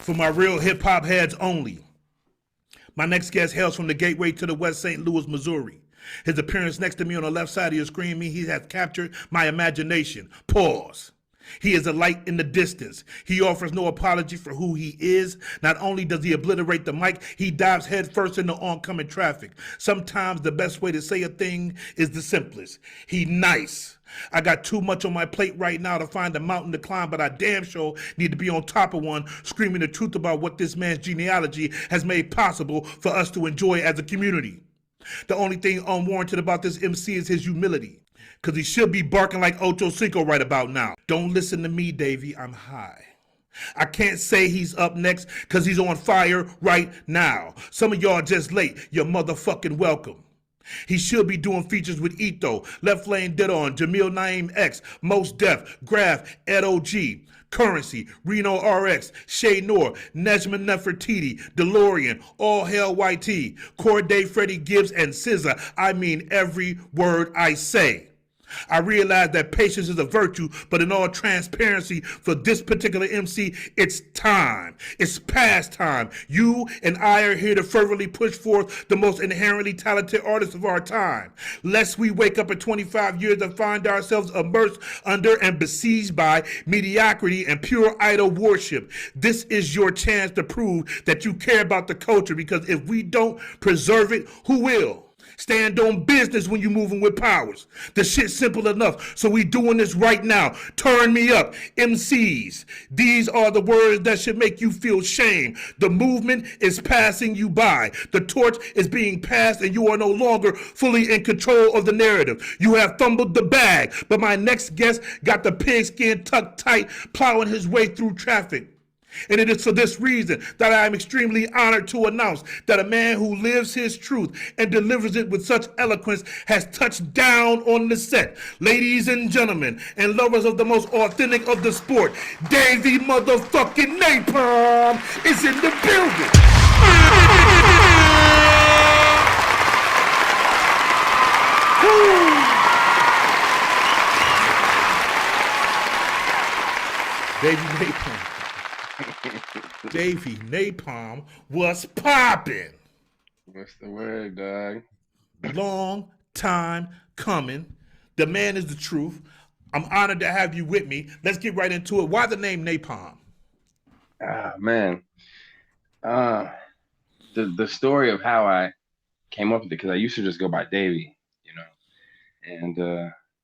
For my real hip-hop heads only. My next guest hails from the gateway to the West St. Louis, Missouri. His appearance next to me on the left side of your screen means he has captured my imagination. Pause. He is a light in the distance. He offers no apology for who he is. Not only does he obliterate the mic, he dives headfirst into oncoming traffic. Sometimes the best way to say a thing is the simplest. He nice. I got too much on my plate right now to find a mountain to climb, but I damn sure need to be on top of one, screaming the truth about what this man's genealogy has made possible for us to enjoy as a community. The only thing unwarranted about this MC is his humility, because he should be barking like Ocho Cinco right about now. Don't listen to me, Davie, I'm high. I can't say he's up next because he's on fire right now. Some of y'all just late. You're motherfucking welcome. He should be doing features with Ito, Left Lane Didon, Jamil Naeem X, Mos Def, Graf, Ed OG, Currency, Reno RX, Shay Noor, Nejma Nefertiti, DeLorean, All Hail YT, Corday, Freddie Gibbs, and SZA. I mean every word I say. I realize that patience is a virtue, but in all transparency, for this particular MC, it's time. It's past time. You and I are here to fervently push forth the most inherently talented artists of our time. Lest we wake up in 25 years and find ourselves immersed under and besieged by mediocrity and pure idol worship. This is your chance to prove that you care about the culture, because if we don't preserve it, who will? Stand on business when you're moving with powers. The shit's simple enough, so we doing this right now. Turn me up, MCs. These are the words that should make you feel shame. The movement is passing you by. The torch is being passed, and you are no longer fully in control of the narrative. You have fumbled the bag, but my next guest got the pigskin tucked tight, plowing his way through traffic. And it is for this reason that I am extremely honored to announce that a man who lives his truth and delivers it with such eloquence has touched down on the set. Ladies and gentlemen, and lovers of the most authentic of the sport, Davie motherfucking Napalm is in the building. Davie Napalm. Davie Napalm was popping. What's the word, dog? Long time coming. The man is the truth. I'm honored to have you with me. Let's get right into it. Why the name Napalm? Man. The story of how I came up with it, because I used to just go by Davie, and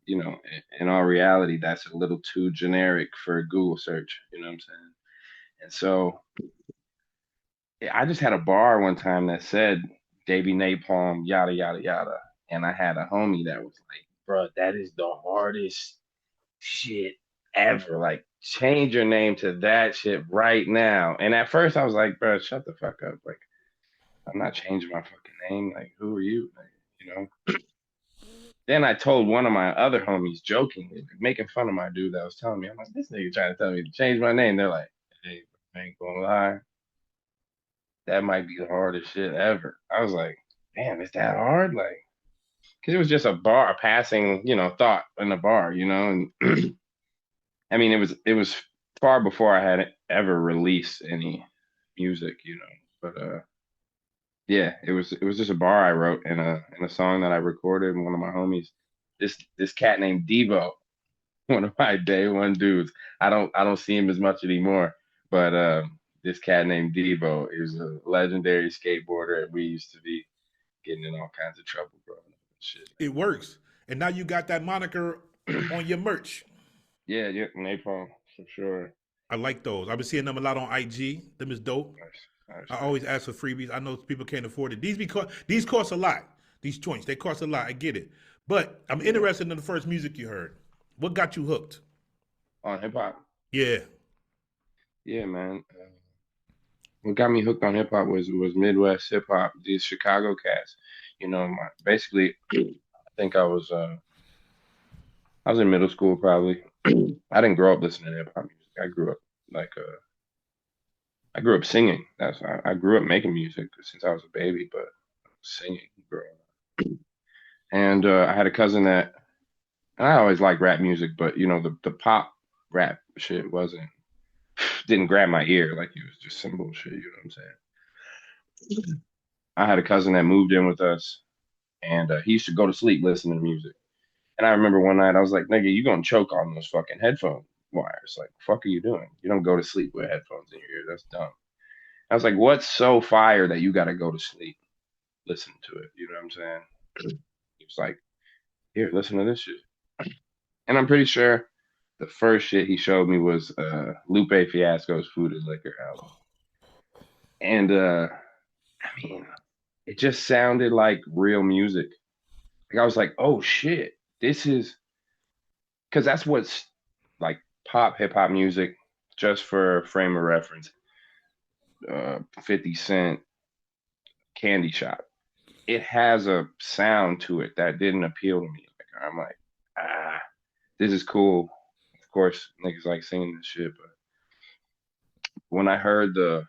in all reality, that's a little too generic for a Google search, you know what I'm saying? And so I just had a bar one time that said Davie Napalm, yada, yada, yada. And I had a homie that was like, bro, that is the hardest shit ever. Like, change your name to that shit right now. And at first I was like, bro, shut the fuck up. Like, I'm not changing my fucking name. Like, who are you? Like, Then I told one of my other homies jokingly, making fun of my dude that was telling me, I'm like, this nigga trying to tell me to change my name. They're like, hey, I ain't gonna lie, that might be the hardest shit ever. I was like, damn, is that hard? Like, cause it was just a passing, thought in a bar, and I mean, it was far before I had ever released any music, but yeah, it was just a bar I wrote in a song that I recorded, and one of my homies, this cat named Devo, one of my day one dudes. I don't see him as much anymore, but this cat named Devo is a legendary skateboarder, and we used to be getting in all kinds of trouble growing up and shit. It works. And now you got that moniker on your merch. Yeah, Napalm, for sure. I like those. I've been seeing them a lot on IG. Them is dope. Nice. I always ask for freebies. I know people can't afford it. These cost a lot. These joints, they cost a lot. I get it. But I'm interested in the first music you heard. What got you hooked? On hip hop? Yeah. Yeah, man. What got me hooked on hip hop was Midwest hip hop. These Chicago cats. Basically, I think I was in middle school probably. I didn't grow up listening to hip hop music. I grew up singing. I grew up making music since I was a baby, but singing growing up. And I had a cousin and I always liked rap music, but the pop rap shit wasn't didn't grab my ear like he was just some bullshit. You know what I'm saying? I had a cousin that moved in with us, and he used to go to sleep listening to music. And I remember one night I was like, "Nigga, you gonna choke on those fucking headphone wires? Like, fuck are you doing? You don't go to sleep with headphones in your ear. That's dumb." I was like, "What's so fire that you got to go to sleep listening to it?" You know what I'm saying? He was like, "Here, listen to this shit." And I'm pretty sure the first shit he showed me was Lupe Fiasco's Food and Liquor album. And I mean, it just sounded like real music. Like I was like, "Oh shit, this is," because that's what's like pop hip hop music. Just for a frame of reference, 50 Cent Candy Shop. It has a sound to it that didn't appeal to me. Like I'm like, ah, this is cool. Of course, niggas like singing this shit, but when I heard the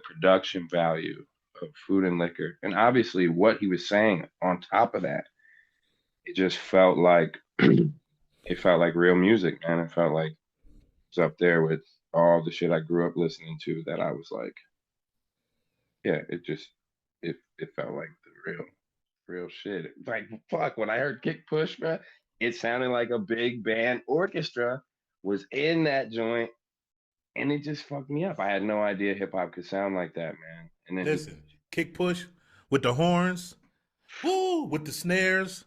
production value of Food and Liquor, and obviously what he was saying on top of that, it just felt like it felt like real music, man. It felt like it was up there with all the shit I grew up listening to that I was like, yeah, it felt like the real shit. Like fuck, when I heard Kick Push, bro, it sounded like a big band orchestra was in that joint, and it just fucked me up. I had no idea hip hop could sound like that, man. And then he, Listen, kick push with the horns, woo, with the snares,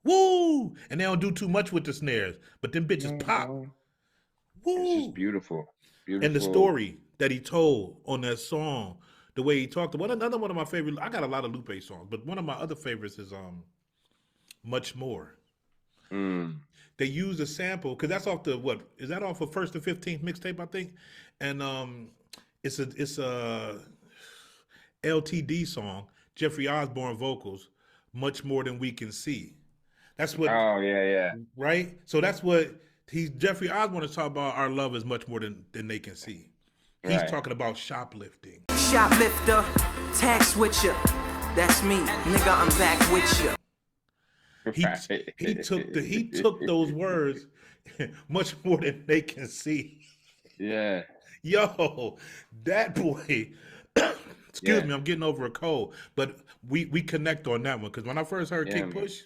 woo, and they don't do too much with the snares, but them bitches no, pop, bro, it's just woo. beautiful, And the beautiful. story that he told on that song, the way he talked about another one of my favorite. I got a lot of Lupe songs, but one of my other favorites is "Much More." Mm. They used a sample because that's off the what is that off of First and 15th mixtape, I think, and it's a LTD song, Jeffrey Osborne vocals, much more than we can see. That's what, Oh yeah, yeah, right? So that's what Jeffrey Osborne is talking about. Our love is much more than they can see. He's right, talking about shoplifting. Shoplifter, tag switcher. That's me, nigga. I'm back with you. He he took those words much more than they can see. yeah, Yo, that boy. Excuse yeah, me, I'm getting over a cold, but we connect on that one because when I first heard yeah, Kick man. Push,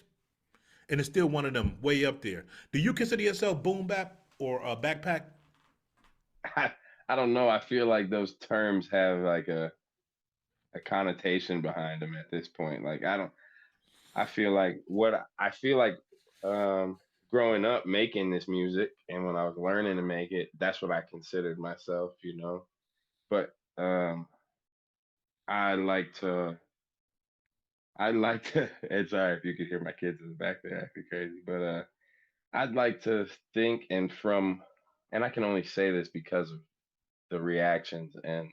and it's still one of them way up there. Do you consider yourself boom bap or a backpack? I, I don't know. I feel like those terms have like a connotation behind them at this point. Like I don't. I feel like I feel like um, growing up making this music, and when I was learning to make it, that's what I considered myself, you know. But I like to, I like to. And sorry if you could hear my kids in the back there acting crazy, but I'd like to think, and I can only say this because of the reactions and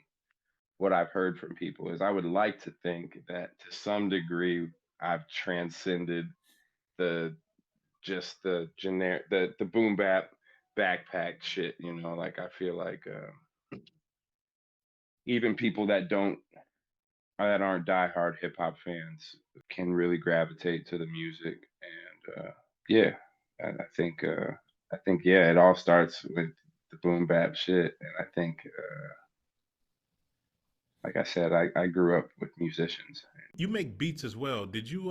what I've heard from people is I would like to think that to some degree I've transcended the just the generic the boom bap backpack shit, you know. Like I feel like even people that aren't diehard hip hop fans can really gravitate to the music, and yeah, I think yeah, it all starts with the boom bap shit, and I think like I said, I grew up with musicians. You make beats as well. Did you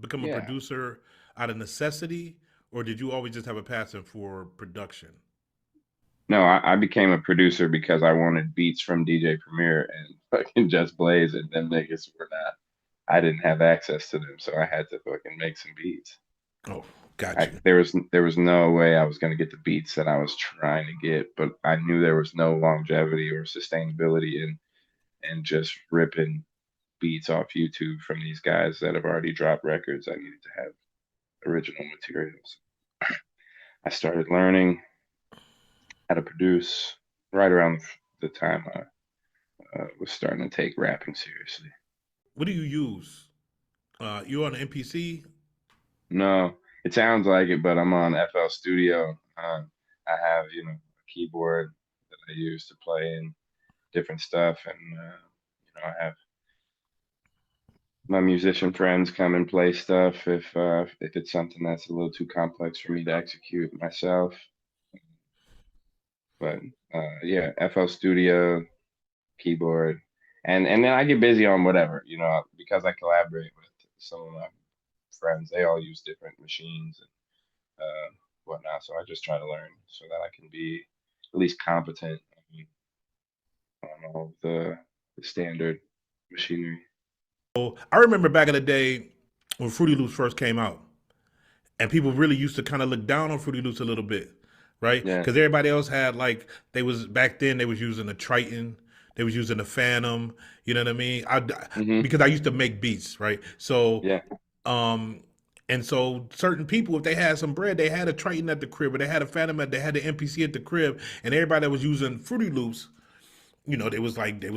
become a Yeah. producer out of necessity, or did you always just have a passion for production? No, I became a producer because I wanted beats from DJ Premier and fucking Just Blaze, and them niggas were not. I didn't have access to them, so I had to fucking make some beats. Oh, got you. There was no way I was gonna get the beats that I was trying to get, but I knew there was no longevity or sustainability in just ripping beats off YouTube from these guys that have already dropped records. I needed to have original materials. I started learning how to produce right around the time I was starting to take rapping seriously. What do you use? You on an MPC? No, it sounds like it, but I'm on FL Studio. I have, you know, a keyboard that I use to play in different stuff, and you know, I have my musician friends come and play stuff if it's something that's a little too complex for me to execute myself. But Yeah, FL Studio, keyboard, and then I get busy on whatever, because I collaborate with some of my friends. They all use different machines and whatnot, so I just try to learn so that I can be at least competent on all the standard machinery. So I remember back in the day when Fruity Loops first came out, and people really used to kind of look down on Fruity Loops a little bit, right? Yeah. Because everybody else had like back then they was using the Triton, they was using the Phantom. You know what I mean? Because I used to make beats, right? So Yeah. And so certain people, if they had some bread, they had a Triton at the crib, or they had a Phantom, they had the MPC at the crib, and everybody that was using Fruity Loops, they was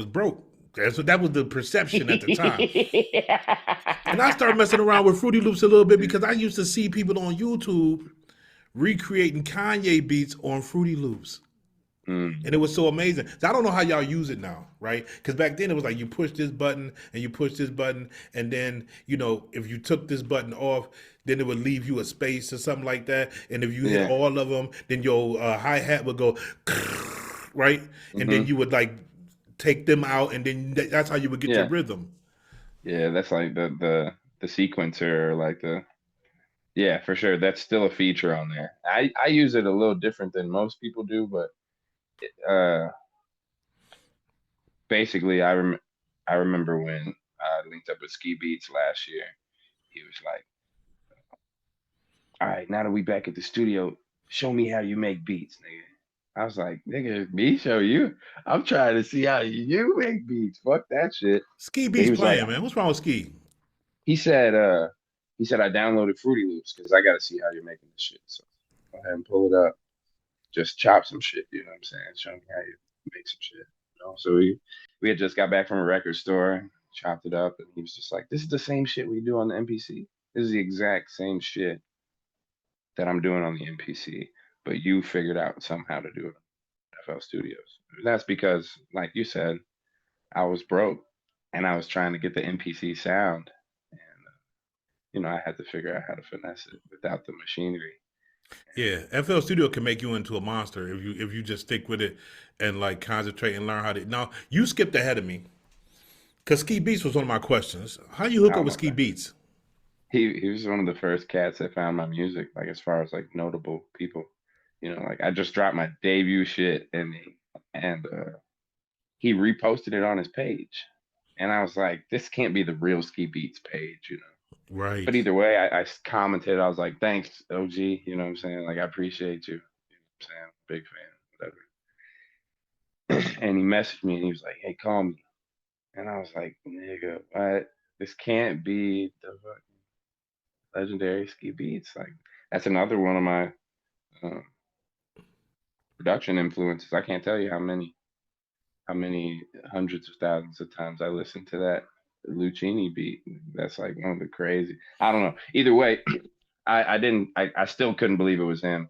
broke. That was the perception at the time. And I started messing around with Fruity Loops a little bit because I used to see people on YouTube recreating Kanye beats on Fruity Loops. And it was so amazing. So I don't know how y'all use it now, right? Because back then it was like you push this button and you push this button, and then if you took this button off, then it would leave you a space or something like that. And if you hit all of them, then your hi-hat would go right, and then you would like take them out, and then that's how you would get your rhythm. Yeah, that's like the sequencer, or like yeah, for sure. That's still a feature on there. I use it a little different than most people do, but basically, I remember when I linked up with Ski Beatz last year. He was like, "All right, now that we back at the studio, show me how you make beats, nigga." I was like, "Nigga, me show you? I'm trying to see how you make beats. Fuck that shit." Ski He Beatz was playing, like, man. What's wrong with Ski? he said I downloaded Fruity Loops because I got to see how you're making this shit. So go ahead and pull it up. Just chop some shit. You know what I'm saying? Show me how you make some shit. So we had just got back from a record store, chopped it up, and he was just like, "This is the same shit we do on the MPC. This is the exact same shit that I'm doing on the MPC, but you figured out somehow to do it on FL Studios." And that's because, like you said, I was broke and I was trying to get the MPC sound, and I had to figure out how to finesse it without the machinery. Yeah, FL Studio can make you into a monster if you just stick with it and like concentrate and learn how to. Now you skipped ahead of me because Ski Beatz was one of my questions. How you hook up with Ski Beatz? He was one of the first cats that found my music, like as far as like notable people. Like I just dropped my debut shit, and he reposted it on his page, and I was like, this can't be the real Ski Beatz page. Right. But either way, I commented. I was like, "Thanks, OG." You know what I'm saying? Like, I appreciate you. You know what I'm saying? Big fan, whatever. And he messaged me and he was like, "Hey, call me." And I was like, "Nigga, what? This can't be the fucking legendary Ski Beatz." Like, that's another one of my production influences. I can't tell you how many hundreds of thousands of times I listened to that Lucchini beat. That's like one of the crazy. I don't know. Either way, I still couldn't believe it was him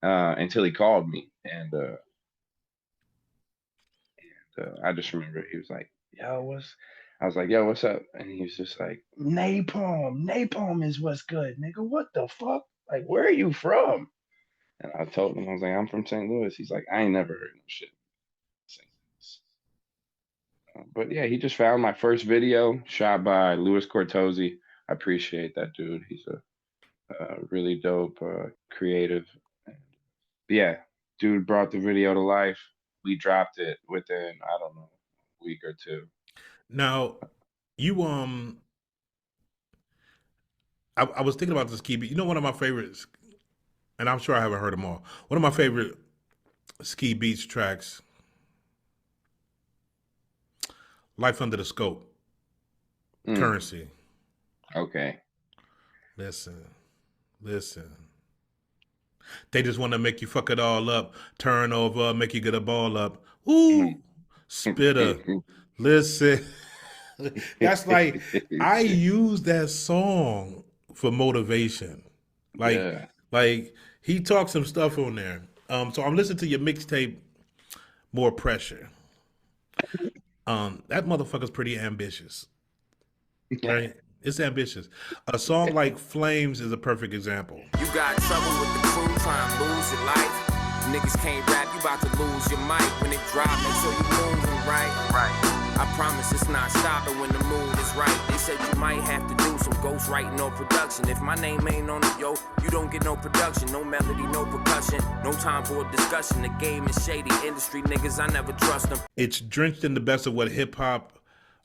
until he called me, and I just remember he was like, "Yo, I was like, "Yo, what's up?" And he was just like, Napalm is what's good, nigga. What the fuck? Like, where are you from?" And I told him, I was like, "I'm from St. Louis." He's like, "I ain't never heard no shit." But yeah, he just found my first video shot by Louis Cortozzi. I appreciate that dude. He's a really dope, creative. But yeah, dude brought the video to life. We dropped it within, I don't know, a week or two. Now, you I was thinking about this Ski Beatz. One of my favorites, and I'm sure I haven't heard them all. One of my favorite Ski Beatz tracks, Life Under the Scope, Currency. Okay. Listen. They just want to make you fuck it all up, turn over, make you get a ball up. Ooh, spitter. Listen. That's like, I use that song for motivation. Like he talks some stuff on there. So I'm listening to your mixtape, More Pressure. That motherfucker's pretty ambitious. Right? It's ambitious. A song like Flames is a perfect example. You got trouble with the crew trying to lose your life. Niggas can't rap, you about to lose your mic when it drop. Make sure you moving right. I promise it's not stopping when the mood is right. They said you might have to do some ghost writing or production. If my name ain't on it, yo, you don't get no production. No melody, no percussion. No time for a discussion. The game is shady. Industry niggas, I never trust them. It's drenched in the best of what hip hop,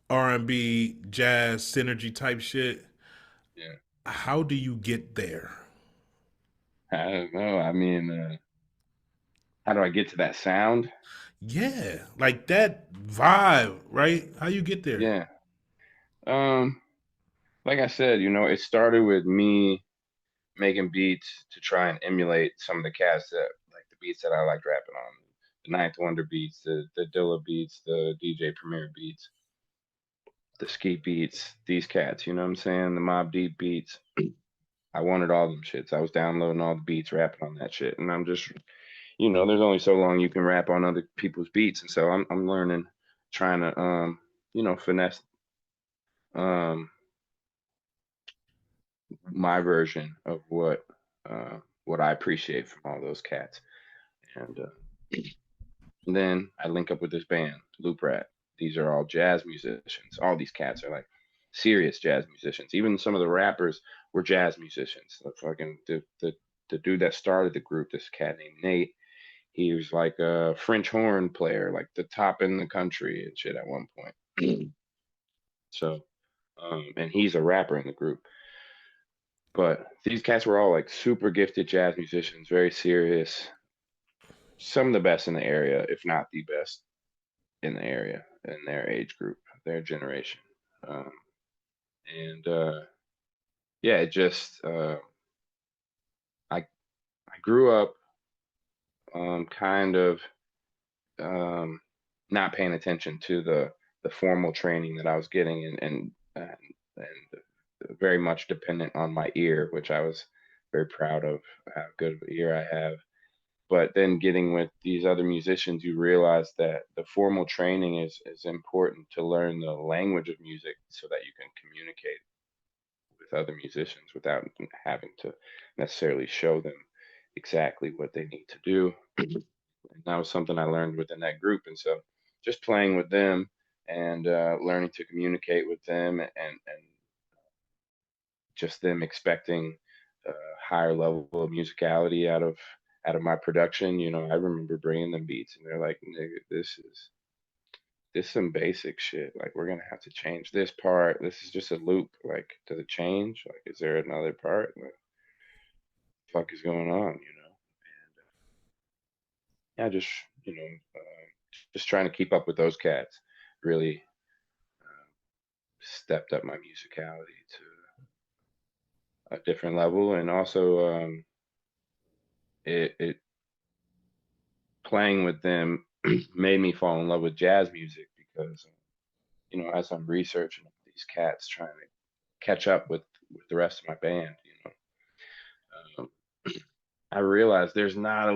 R&B, jazz, synergy type shit. Yeah. How do you get there? I don't know. I mean, how do I get to that sound? Yeah, like that vibe, right? How you get there? Yeah. Like I said, you know, it started with me making beats to try and emulate some of the cats that like the beats that I liked rapping on. The Ninth Wonder beats, the Dilla beats, the DJ Premier beats, the Ski beats, these cats, you know what I'm saying? The Mobb Deep beats. I wanted all them shits. I was downloading all the beats, rapping on that shit. And I'm just, you know, there's only so long you can rap on other people's beats. And so I'm learning, trying to you know, finesse my version of what I appreciate from all those cats. And then I link up with this band, Loop Rat. These are all jazz musicians. All these cats are like serious jazz musicians. Even some of the rappers were jazz musicians. The fucking the dude that started the group, this cat named Nate, he was like a French horn player, like the top in the country and shit at one point. So, and he's a rapper in the group. But these cats were all like super gifted jazz musicians, very serious. Some of the best in the area, if not the best in the area, in their age group, their generation. Um, and yeah, it just I grew up kind of not paying attention to the formal training that I was getting, and very much dependent on my ear, which I was very proud of how good of an ear I have. But then getting with these other musicians, you realize that the formal training is important to learn the language of music so that you can communicate with other musicians without having to necessarily show them exactly what they need to do. And that was something I learned within that group. And so just playing with them and learning to communicate with them, and just them expecting a higher level of musicality out of my production. You know, I remember bringing them beats and they're like, nigga, this some basic shit. Like, we're gonna have to change this part. This is just a loop. Like, does it change? Like, is there another part? Like, the fuck is going on? You know? And yeah, just, you know, just trying to keep up with those cats. Really stepped up my musicality to a different level, and also it playing with them made me fall in love with jazz music because, you know, as I'm researching these cats, trying to catch up with the rest of my band, you know, I realized there's not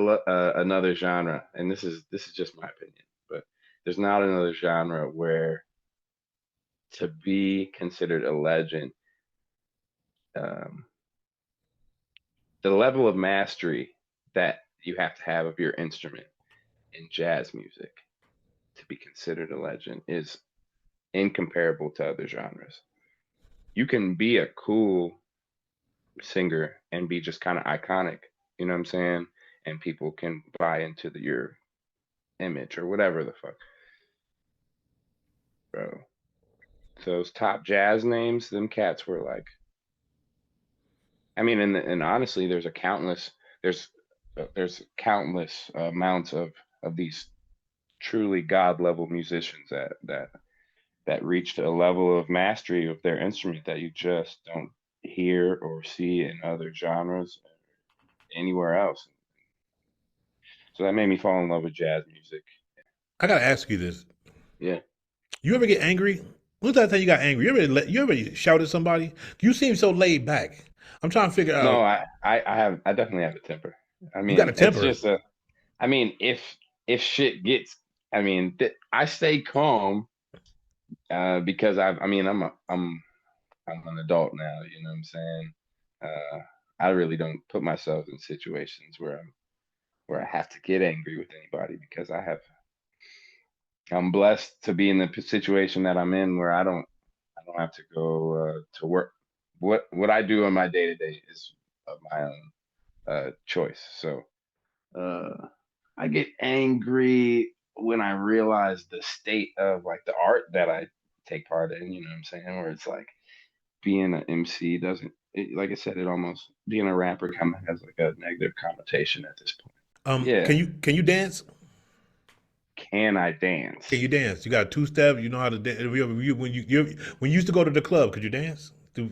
another genre, and this is just my opinion, but there's not another genre where to be considered a legend, um, the level of mastery that you have to have of your instrument in jazz music to be considered a legend is incomparable to other genres. You can be a cool singer and be just kind of iconic, you know what I'm saying? And people can buy into your image or whatever the fuck, bro. Those top jazz names, them cats were like, I mean, and honestly, there's countless amounts of these truly god level musicians that reached a level of mastery of their instrument that you just don't hear or see in other genres anywhere else. So that made me fall in love with jazz music. I gotta ask you this: Yeah. you ever get angry? When's the last time you got angry? You ever shout at somebody? You seem so laid back. I'm trying to figure No, out. I definitely have a temper. I You got mean, a it's temper. just I mean, if shit gets, I mean, I stay calm because I mean, I'm an adult now, you know what I'm saying? I really don't put myself in situations where I have to get angry with anybody because I'm blessed to be in the situation that I'm in where I don't have to go to work. What I do on my day to day is of my own choice. So I get angry when I realize the state of like the art that I take part in. You know what I'm saying? Where it's like being an MC doesn't. Like I said, it almost being a rapper kind of has like a negative connotation at this point. Yeah. Can you dance? Can I dance? Can you dance? You got a two-step. You know how to dance. When you used to go to the club, could you dance? I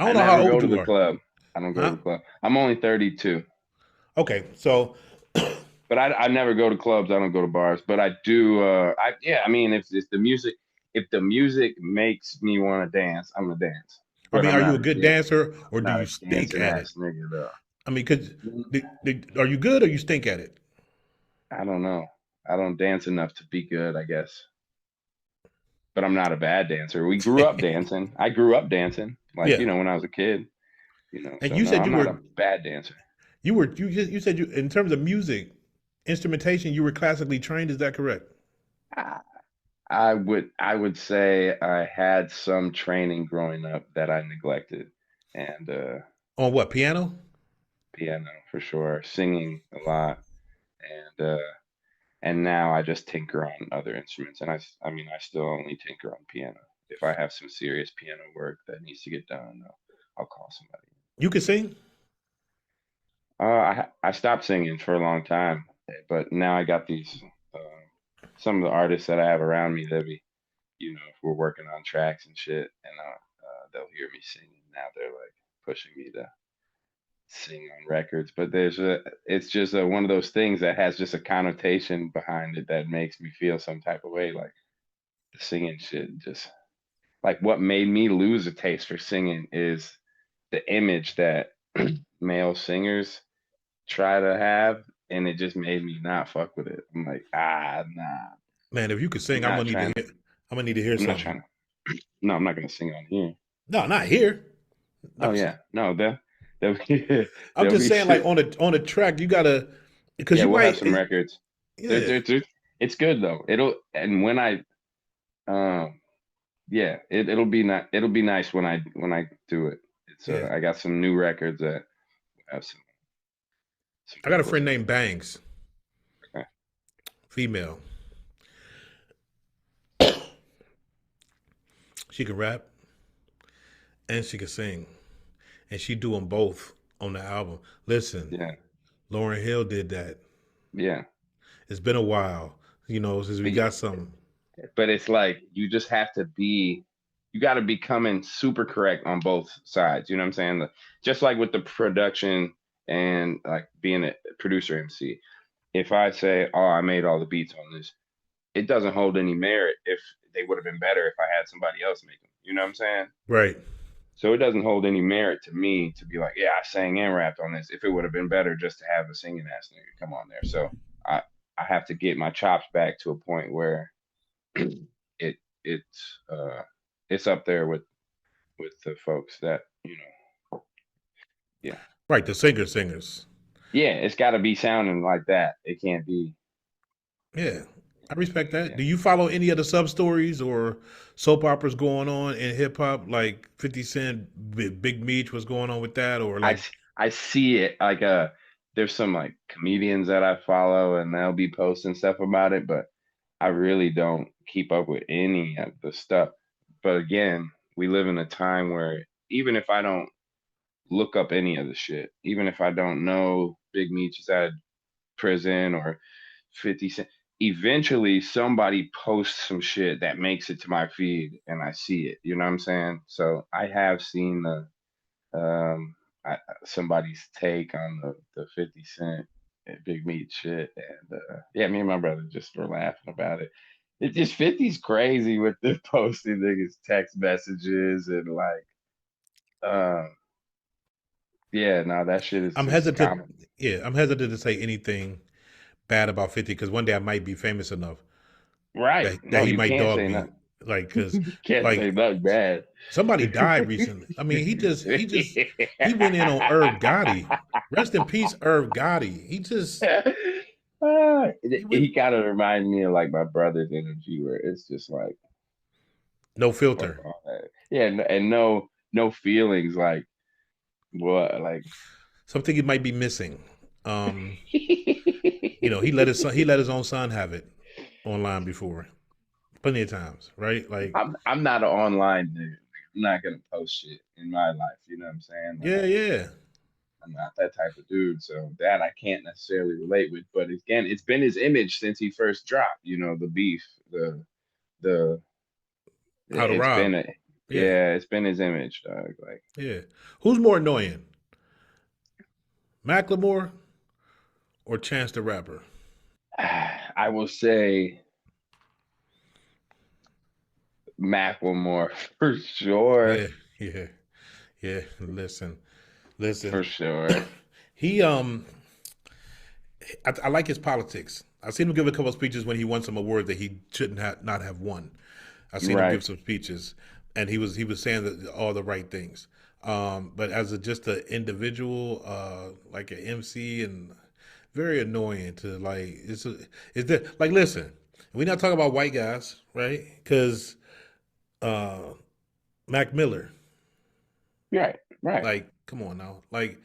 don't know how old you are. Club. I don't go to the club. I'm only 32. Okay, so. But I never go to clubs. I don't go to bars. But I do. I mean, if the music makes me want to dance, I'm gonna dance. But are you a good dancer, or do you stink at it? Nigga, though. I mean, are you good, or you stink at it? I don't know. I don't dance enough to be good, I guess. But I'm not a bad dancer. We grew up dancing. I grew up dancing, when I was a kid. And so you said I'm you were not a bad dancer. You said in terms of music instrumentation, you were classically trained. Is that correct? I would say I had some training growing up that I neglected, and on what, piano? Piano for sure, singing a lot, and now I just tinker on other instruments, and I mean I still only tinker on piano. If I have some serious piano work that needs to get done, I'll call somebody. You can sing? I stopped singing for a long time, but now I got these. Some of the artists that I have around me, if we're working on tracks and shit, and they'll hear me singing. Now they're like pushing me to sing on records, but it's just one of those things that has just a connotation behind it that makes me feel some type of way. Like the singing shit, just like what made me lose a taste for singing is the image that male singers try to have. And it just made me not fuck with it. I'm like, nah. Man, if you could sing, I'm gonna need to hear something. No, I'm not gonna sing on here. No, not here. Oh yeah, no. I'm just saying, like on a track, you gotta because you we'll might have some records. Yeah. It's good though. It'll be nice when I do it. I got some new records that have some. I got a friend named Bangs. Okay. Female. She can rap and she can sing. And she do them both on the album. Listen, Lauryn Hill did that. Yeah. It's been a while, since we got something. But it's like you just have to you got to be coming super correct on both sides. You know what I'm saying? Just like with the production and like being a producer MC, if I say, oh, I made all the beats on this, it doesn't hold any merit if they would have been better if I had somebody else make them. You know what I'm saying? Right. So it doesn't hold any merit to me to be like, yeah, I sang and rapped on this. If it would have been better just to have a singing ass nigga come on there. So I have to get my chops back to a point where it's up there with the folks that, yeah. Right, the singers. Yeah, it's got to be sounding like that. It can't be. Yeah, I respect that. Yeah. Do you follow any of the sub-stories or soap operas going on in hip-hop, like 50 Cent, Big Meech, what's going on with that? Or like I see it. Like there's some like comedians that I follow, and they'll be posting stuff about it, but I really don't keep up with any of the stuff. But again, we live in a time where even if I don't look up any of the shit, even if I don't know Big Meech is out of prison or 50 Cent, eventually somebody posts some shit that makes it to my feed and I see it. You know what I'm saying? So I have seen somebody's take on the 50 Cent and Big Meech shit, and me and my brother just were laughing about it. It just 50's crazy with the posting niggas text messages and like that shit is. I'm hesitant. Common. Yeah, I'm hesitant to say anything bad about 50 because one day I might be famous enough, right? That he might dog me, like because can't say nothing bad. Somebody died recently. I mean, he went in on Irv Gotti. Rest in peace, Irv Gotti. He kind of reminded me of like my brother's energy, where it's just like No fuck filter. all that. Yeah, and no feelings. Like what? Like Something he might be missing. You know, he let his own son have it online before, plenty of times, right? Like, I'm not an online dude. I'm not gonna post shit in my life. You know what I'm saying? Like, yeah. I'm not that type of dude, so that I can't necessarily relate with. But again, it's been his image since he first dropped. You know, the beef, the How to it's rob. been Yeah. it's been his image, dog. Like, Yeah. Who's more annoying? Macklemore or Chance the Rapper? I will say Macklemore for sure. Yeah. Listen. For sure. He I like his politics. I've seen him give a couple of speeches when he won some award that he shouldn't not have won. I've seen him give some speeches, and he was saying all the right things. But as just an individual, like an MC, and very annoying to like. It's that like listen, we're not talking about white guys, right? Because Mac Miller, Right. like, come on now, like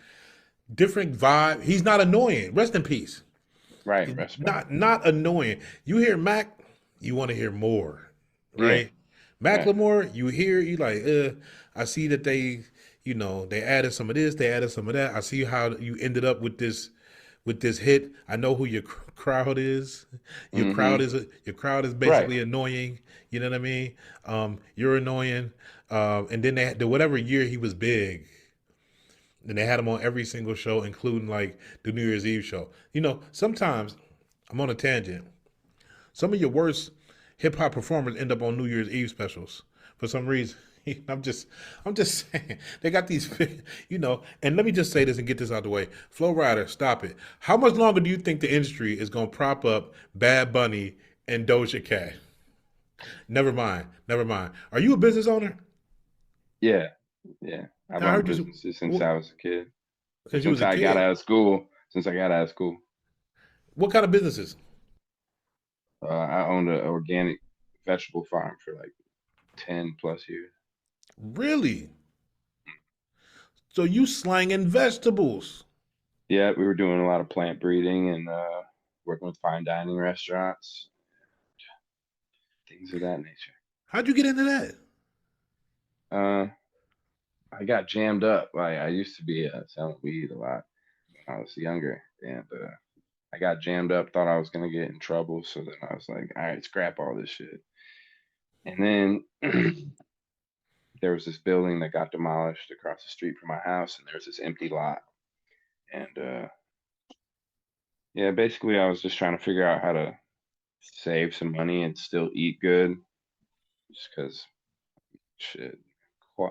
different vibe. He's not annoying. Rest in peace. Right. Not annoying. You hear Mac, you want to hear more, right? Yeah. Macklemore, you like, I see that they added some of this, they added some of that. I see how you ended up with this hit. I know who your crowd is. Your crowd is basically annoying. You know what I mean? You're annoying. And then whatever year he was big, and they had him on every single show, including like the New Year's Eve show. You know, sometimes I'm on a tangent. Some of your worst hip hop performers end up on New Year's Eve specials for some reason. I'm just saying they got these, And let me just say this and get this out of the way. Flo Rida, stop it. How much longer do you think the industry is going to prop up Bad Bunny and Doja Cat? Never mind. Are you a business owner? Yeah. I've owned businesses since I was a kid. Since I got out of school. What kind of businesses? I owned an organic vegetable farm for like 10 plus years. Really? So you slanging vegetables? Yeah, we were doing a lot of plant breeding and working with fine dining restaurants, things of that nature. How'd you get into that? I got jammed up. I used to be selling weed a lot when I was younger, and I got jammed up, thought I was going to get in trouble. So then I was like, all right, scrap all this shit. And then there was this building that got demolished across the street from my house, and there's this empty lot. And yeah, basically I was just trying to figure out how to save some money and still eat good, just because shit,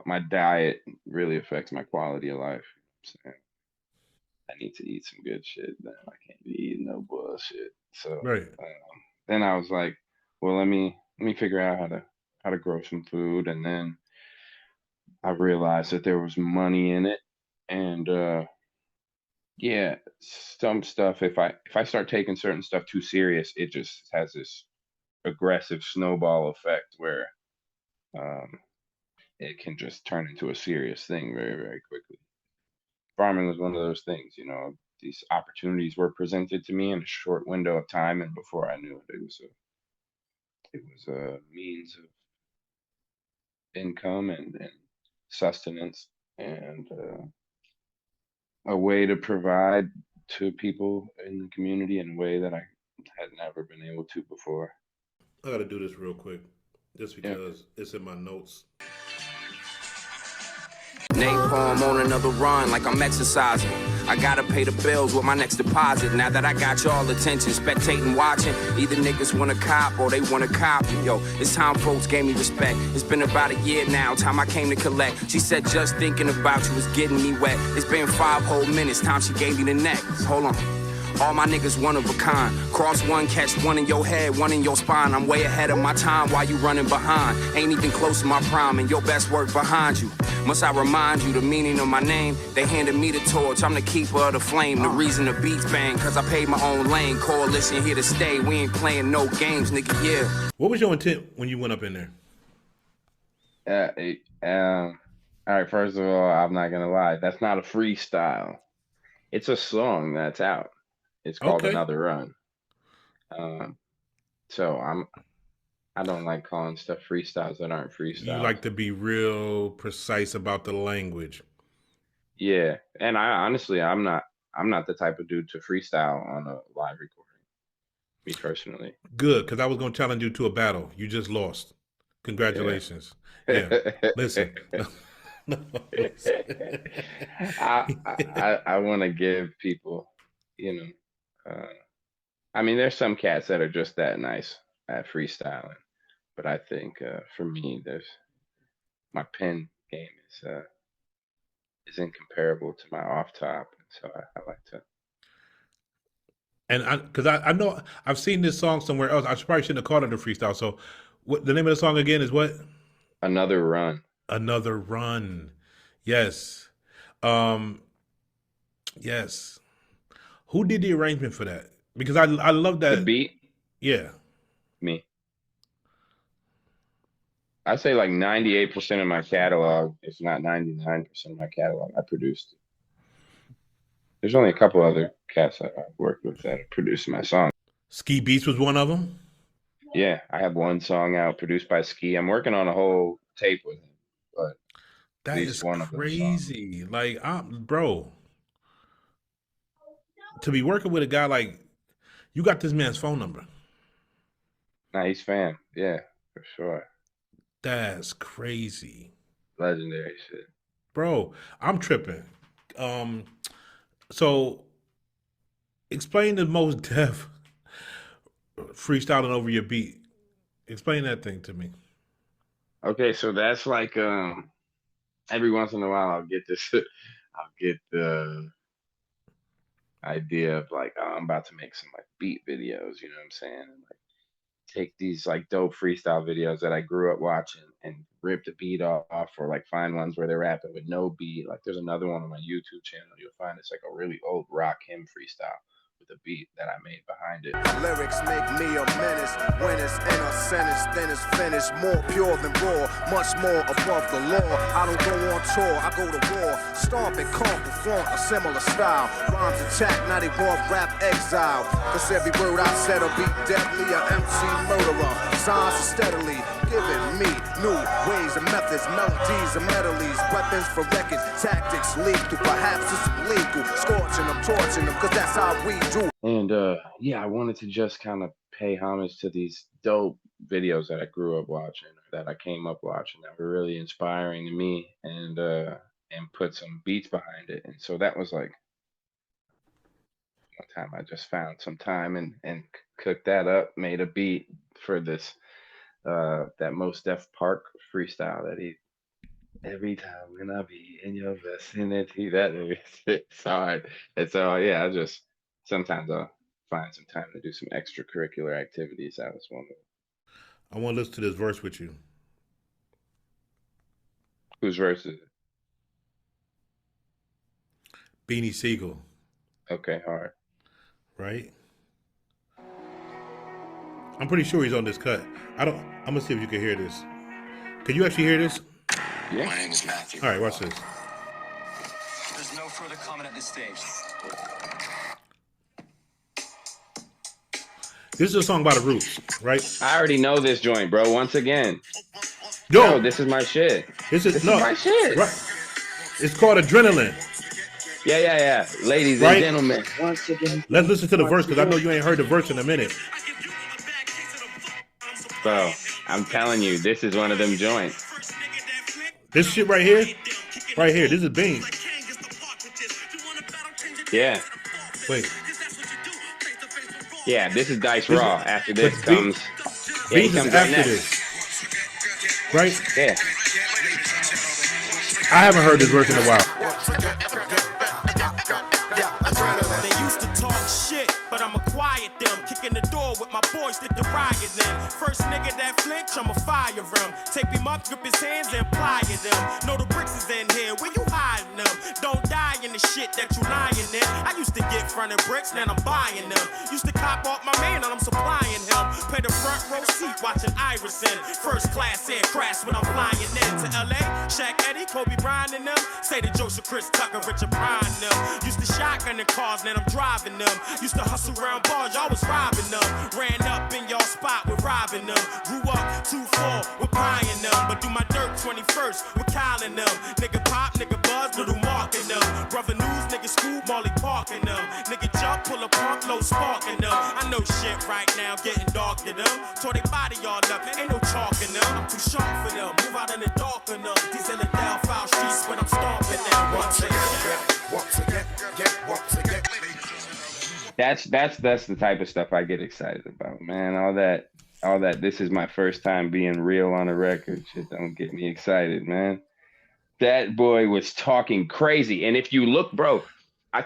my diet really affects my quality of life. So I need to eat some good shit. Then I can't be eating no bullshit. So then I was like, well, let me figure out how to grow some food. And then I realized that there was money in it. And yeah, some stuff, if I start taking certain stuff too serious, it just has this aggressive snowball effect where it can just turn into a serious thing very, very quickly. Farming was one of those things, these opportunities were presented to me in a short window of time, and before I knew it, it was a means of income and sustenance, and a way to provide to people in the community in a way that I had never been able to before. I got to do this real quick, just because it's in my notes. Napalm on another run like I'm exercising. I gotta pay the bills with my next deposit. Now that I got y'all attention, spectating, watching. Either niggas wanna cop or they wanna copy. Yo, it's time folks gave me respect. It's been about a year now, time I came to collect. She said just thinking about you was getting me wet. It's been 5 whole minutes, time she gave me the neck. Hold on. All my niggas one of a kind. Cross one, catch one in your head, one in your spine. I'm way ahead of my time while you running behind. Ain't even close to my prime and your best work behind you. Must I remind you the meaning of my name? They handed me the torch, I'm the keeper of the flame. The reason the beats bang, cause I paid my own lane. Coalition here to stay, we ain't playing no games, nigga, yeah. What was your intent when you went up in there? All right, first of all, I'm not gonna lie. That's not a freestyle. It's a song that's out. It's called Another Run. So I don't like calling stuff freestyles that aren't freestyles. You like to be real precise about the language. Yeah, and I honestly, I'm not the type of dude to freestyle on a live recording. Me personally. Good, because I was gonna challenge you to a battle. You just lost. Congratulations. Yeah. Listen. I want to give people, I mean, there's some cats that are just that nice at freestyling, but I think for me, my pen game is incomparable to my off top, so I like to. And because I know I've seen this song somewhere else. I probably shouldn't have called it a freestyle. So, what the name of the song again is what? Another Run. Another Run. Yes. Yes. Who did the arrangement for that? Because I love that. The beat? Yeah. Me. I say like 98% of my catalog, if not 99% of my catalog, I produced it. There's only a couple other cats that I've worked with that have produced my song. Ski Beatz was one of them? Yeah, I have one song out produced by Ski. I'm working on a whole tape with him, but that is crazy. Like, bro, to be working with a guy like, you got this man's phone number. Nah, he's fam. Yeah, for sure. That's crazy. Legendary shit. Bro, I'm tripping. So explain the most Def freestyling over your beat. Explain that thing to me. Okay, so that's like every once in a while I'll get the idea of like, oh, I'm about to make some like beat videos, you know what I'm saying? And like take these like dope freestyle videos that I grew up watching and rip the beat off, or like find ones where they're rapping with no beat. Like there's another one on my YouTube channel. You'll find it's like a really old rock hymn freestyle with a beat that I made behind it. Lyrics make me a menace. When it's in a sentence, then it's finished. More pure than raw, much more above the law. I don't go on tour, I go to war. Stomp and conquer, flaunt a similar style. Rhymes attack, now they want rap exile. Cause every word I said will be deadly. An MC murderer, signs are steadily giving me new ways and methods, melodies and melodies, weapons for records, tactics lethal, perhaps it's illegal. Scorching them, torching them, cause that's how we do. And yeah, I wanted to just kind of pay homage to these dope videos that I grew up watching, that I came up watching, that were really inspiring to me, and put some beats behind it. And so that was like one time I just found some time and cooked that up, made a beat for this that Mos Def Park freestyle that he, every time when I be in your vicinity, that it's hard. And so yeah, I just sometimes I'll find some time to do some extracurricular activities. That was one of them. I want to listen to this verse with you. Whose verse is it? Beanie Sigel. Okay, hard. Right? I'm pretty sure he's on this cut. I'm gonna see if you can hear this. Can you actually hear this? Yeah. My name is Matthew. All right, watch this. There's no further comment at this stage. This is a song by The Roots, right? I already know this joint, bro. Once again. Yo, this is my shit. This is my shit. Right. It's called Adrenaline. Yeah. Ladies right? and gentlemen. Once again. Let's listen to the verse, because I know you ain't heard the verse in a minute. Bro, I'm telling you, this is one of them joints. This shit right here, this is Bean. Yeah. Wait. Yeah, this is Dice Raw. After this comes... Beans is after this. Right? Yeah. I haven't heard this verse in a while. They used to talk shit war with my boys, stick to riot them. First nigga that flinch, I'ma fire him. Tape him up, grip his hands and ply them. Know the bricks is in here, where you hiding them? Don't die in the shit that you lying in. I used to get fronted bricks, now I'm buying them. Used to cop off my man and I'm supplying him. Pay the front row seat watching Iverson. First class air crash when I'm flying in to LA. Shaq Eddie, Kobe Bryant and them. Say to Joseph, Chris Tucker, Richard Pryor and them. Used to shotgun the cars, now I'm driving them. Used to hustle around bars, y'all was robbing them. Ran up in y'all spot with robbing them. Grew up 2-4 with buying them. But do my dirt 21st with Kyle and them. Nigga pop, nigga buzz, little Mark and them. Brother News, nigga Scoop, Molly Park and them. Nigga jump, pull a pump, low spark in them. I know shit right now, getting dark to them. Tore they body all up, ain't no chalk in them. I'm too sharp for them, move out in the dark enough. These in the down foul streets when I'm stomping them. Once again. That's the type of stuff I get excited about, man. All that. This is my first time being real on a record. Shit don't get me excited, man. That boy was talking crazy, and if you look, bro, I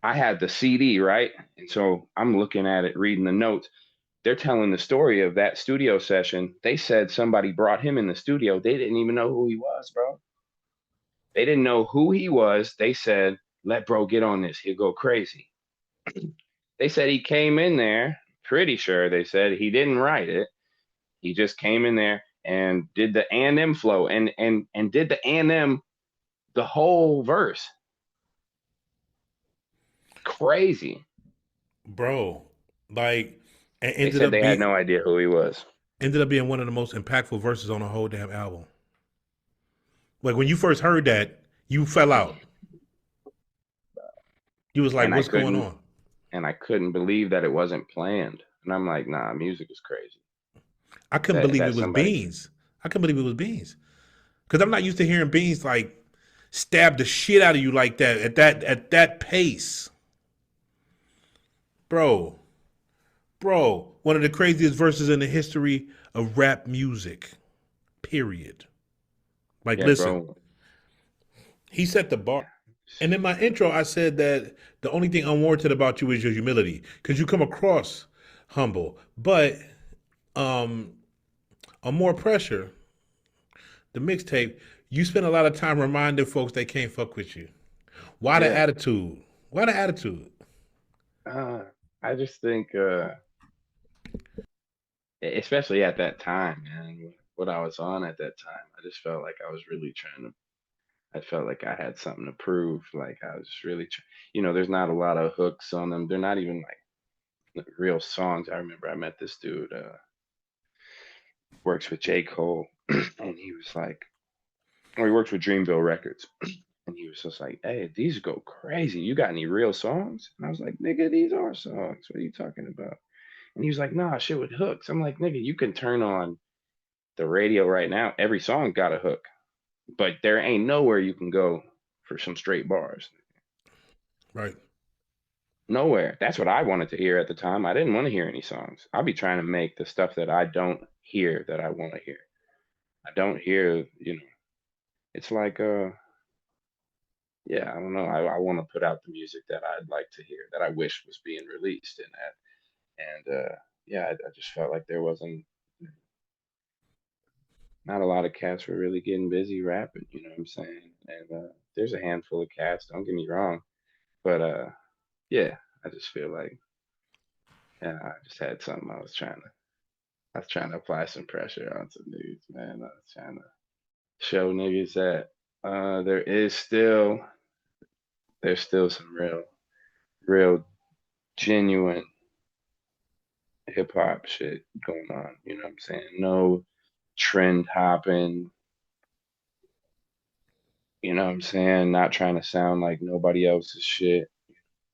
had the CD, right, and so I'm looking at it, reading the notes. They're telling the story of that studio session. They said somebody brought him in the studio. They didn't even know who he was, bro. They didn't know who he was. They said, let bro get on this. He'll go crazy. They said he came in there, pretty sure they said he didn't write it. He just came in there and did the A&M flow and did the A&M the whole verse. Crazy. Bro, like, and They said they had no idea who he was. Ended up being one of the most impactful verses on the whole damn album. Like, when you first heard that, you fell out. You was like, what's going on? And I couldn't believe that it wasn't planned. And I'm like, nah, music is crazy. I couldn't believe it was Beans. I couldn't believe it was Beans. Because I'm not used to hearing Beans, like, stab the shit out of you like that, at that pace. Bro, one of the craziest verses in the history of rap music, period. Like, listen, bro. He set the bar. And in my intro, I said that the only thing unwarranted about you is your humility, because you come across humble. But on More Pressure, the mixtape, you spend a lot of time reminding folks they can't fuck with you. Why the attitude? Why the attitude? I just think, especially at that time, man, what I was on at that time, I just felt like I was really I felt like I had something to prove. Like I was really, there's not a lot of hooks on them. They're not even like real songs. I remember I met this dude, works with J. Cole, and he was like, he works with Dreamville Records. And he was just like, hey, these go crazy. You got any real songs? And I was like, nigga, these are songs. What are you talking about? And he was like, nah, shit with hooks. I'm like, nigga, you can turn on the radio right now. Every song got a hook. But there ain't nowhere you can go for some straight bars. Right. Nowhere. That's what I wanted to hear at the time. I didn't want to hear any songs. I'll be trying to make the stuff that I don't hear that I want to hear. I don't hear, it's like, yeah, I don't know. I want to put out the music that I'd like to hear, that I wish was being released in that. And yeah, I just felt like there wasn't, not a lot of cats were really getting busy rapping, you know what I'm saying? And there's a handful of cats, don't get me wrong. But yeah, I just feel like, yeah, I just had something I was trying to apply some pressure onto dudes, man. I was trying to show niggas that there's still some real genuine hip hop shit going on. You know what I'm saying? No trend hopping. You know what I'm saying? Not trying to sound like nobody else's shit.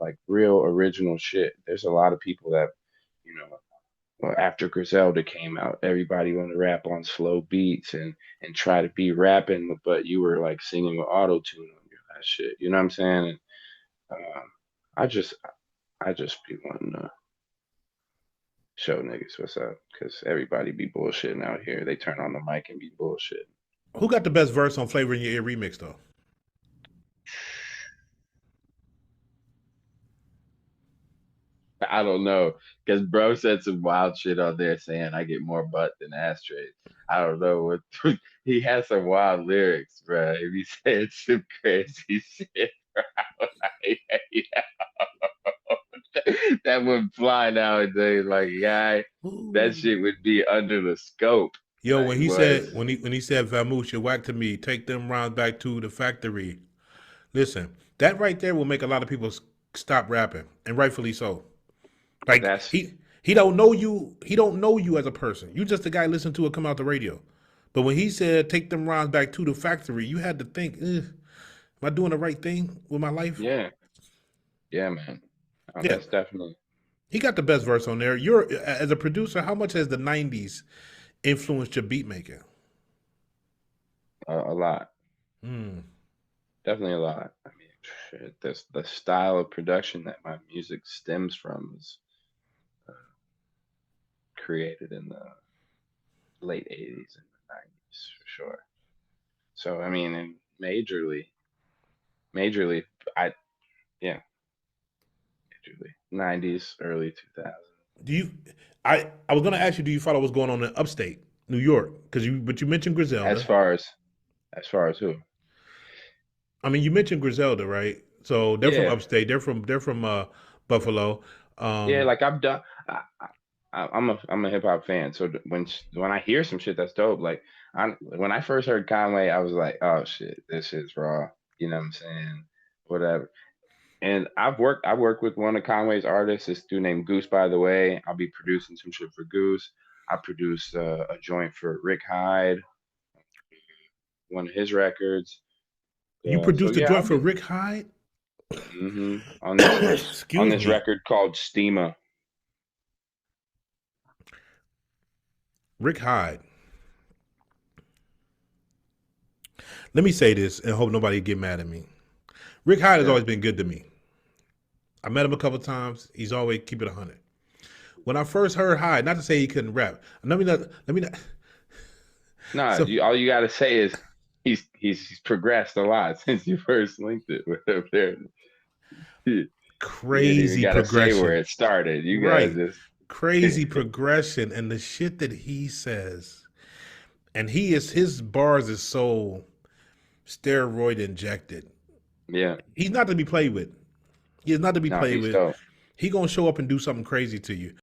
Like real original shit. There's a lot of people that, well, after Griselda came out, everybody wanted to rap on slow beats and try to be rapping, but you were like singing with auto tune on your last shit. You know what I'm saying? And I just be wanting to show niggas what's up, because everybody be bullshitting out here. They turn on the mic and be bullshit. Who got the best verse on Flavor in Your Ear remix though? I don't know, because bro said some wild shit on there saying I get more butt than ashtrays. I don't know what he has some wild lyrics, bro. If he said some crazy shit, bro, like, that would fly nowadays. Like, guy, that shit would be under the scope. Yo, Like, when he what? said when he said Vamoose, you whack to me, take them rounds back to the factory. Listen, that right there will make a lot of people stop rapping, and rightfully so. Like That's he don't know you. He don't know you as a person. You just a guy listening to it come out the radio. But when he said take them rounds back to the factory, you had to think, am I doing the right thing with my life? yeah, man. Yeah. That's definitely He got the best verse on there. You're as a producer, how much has the '90s influenced your beat making? a lot. Definitely a lot. I mean, shit, the style of production that my music stems from is created in the late '80s and the '90s for sure. So I mean, and majorly, I yeah, majorly '90s, early 2000s. Do you? I was gonna ask you, do you follow what's going on in upstate New York? But you mentioned Griselda. As far as who? I mean, you mentioned Griselda, right? So they're from Yeah. upstate. They're from Buffalo. Yeah, like I've done. I'm a hip hop fan, so when I hear some shit that's dope, like when I first heard Conway, I was like, oh shit, this shit's raw. You know what I'm saying? Whatever. And I worked with one of Conway's artists, this dude named Goose, by the way. I'll be producing some shit for Goose. I produced a joint for Rick Hyde, one of his records. You produced a joint for Rick Hyde? On this Excuse me. record called Steama. Rick Hyde. Let me say this and hope nobody get mad at me. Rick Hyde has always been good to me. I met him a couple times. He's always keep it 100. When I first heard Hyde, not to say he couldn't rap. Let me not. Nah, all you gotta say is he's progressed a lot since you first linked it with him there. Crazy you gotta progression. say where it started. You Right. gotta just Crazy progression and the shit that he says. And his bars is so steroid injected. Yeah. He's not to be played with. He is not to be played with. Dope. He gonna show up and do something crazy to you.